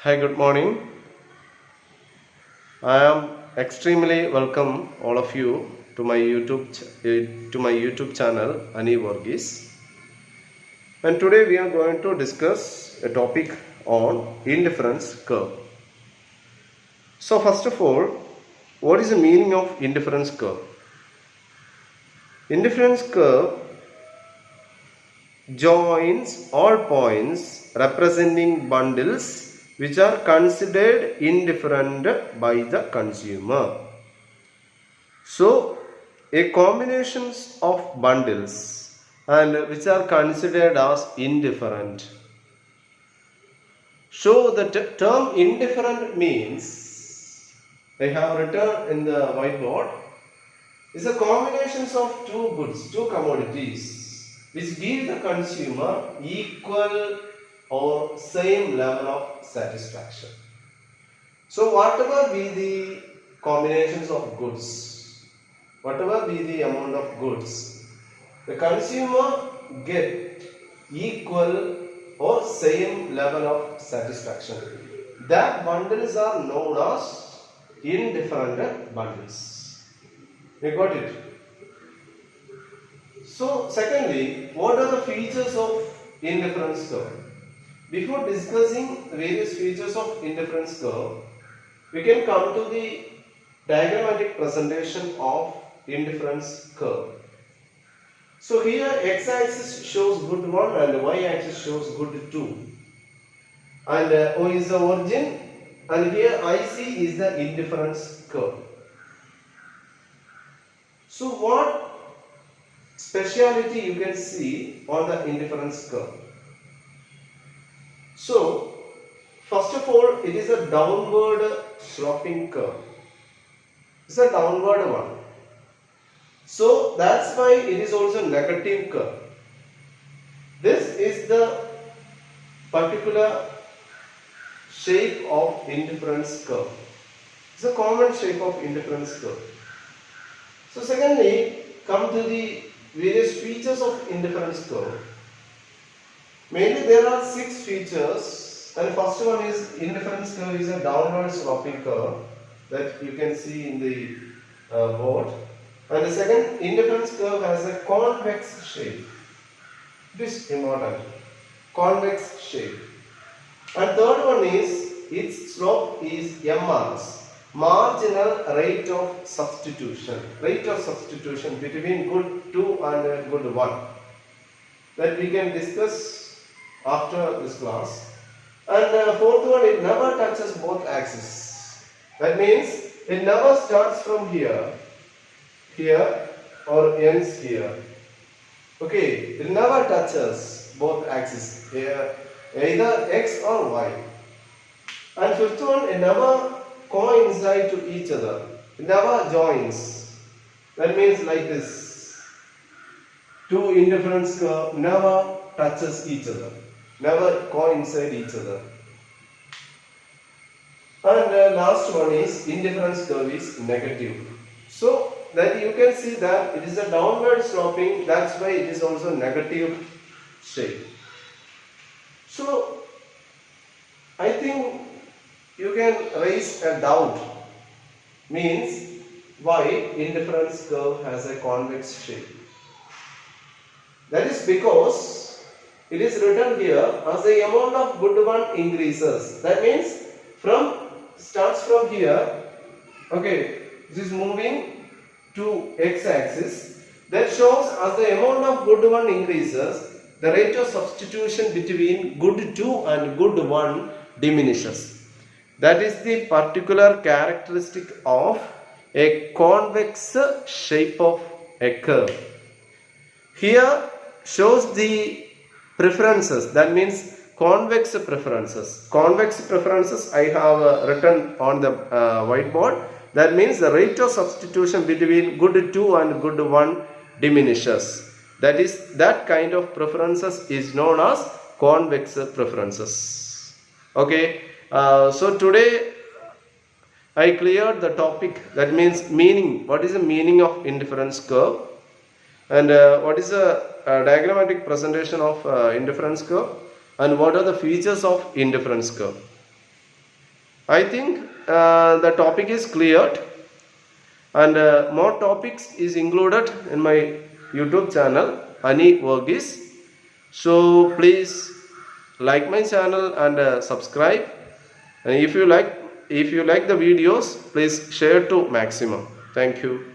Hi, good morning. I am extremely welcome all of you to my YouTube channel Ani Varghese. And today we are going to discuss a topic on indifference curve. So first of all, what is the meaning of indifference curve? Indifference curve joins all points representing bundles which are considered indifferent by the consumer. So, a combination of bundles and which are considered as indifferent. So, the term indifferent means, I have written in the whiteboard, is a combination of two goods, two commodities which give the consumer equal or same level of satisfaction. So whatever be the combinations of goods, whatever be the amount of goods, the consumer get equal or same level of satisfaction. That bundles are known as indifferent bundles. We got it? So secondly, what are the features of indifference curve? Before discussing various features of indifference curve, we can come to the diagrammatic presentation of indifference curve. So here x-axis shows good 1 and y-axis shows good 2. And O is the origin and here IC is the indifference curve. So what speciality you can see on the indifference curve? So first of all, it is a downward sloping curve. It's a downward one. So that's why it is also negative curve. This is the particular shape of indifference curve. It's a common shape of indifference curve. So secondly, come to the various features of indifference curve. Mainly there are 6 features, and first one is indifference curve is a downward sloping curve that you can see in the board. And the second, indifference curve has a convex shape. This is important. Convex shape. And third one is its slope is MRS, marginal rate of substitution. Rate of substitution between good 2 and good 1. That we can discuss after this class. And fourth one, it never touches both axes. That means it never starts from here or ends here. Okay, it never touches both axes, either x or y. And fifth one, it never coincide to each other. It never joins. That means like this. Two indifference curve never touches each other, never coincide each other. And last one is indifference curve is negative. So that you can see that it is a downward sloping, that's why it is also negative shape. So I think you can raise a doubt, means why indifference curve has a convex shape. That is because it is written here as the amount of good one increases. That means starts from here, okay, this is moving to x-axis. That shows as the amount of good one increases, the rate of substitution between good 2 and good 1 diminishes. That is the particular characteristic of a convex shape of a curve. Here shows the preferences, that means convex preferences. Convex preferences I have written on the whiteboard. That means the rate of substitution between good 2 and good 1 diminishes. That is, that kind of preferences is known as convex preferences. Okay, so today I cleared the topic, that means meaning. What is the meaning of indifference curve? And what is the diagrammatic presentation of indifference curve? And what are the features of indifference curve? I think the topic is cleared, and more topics is included in my YouTube channel Ani Verghese. So please like my channel and subscribe. And if you like the videos, please share to maximum. Thank you.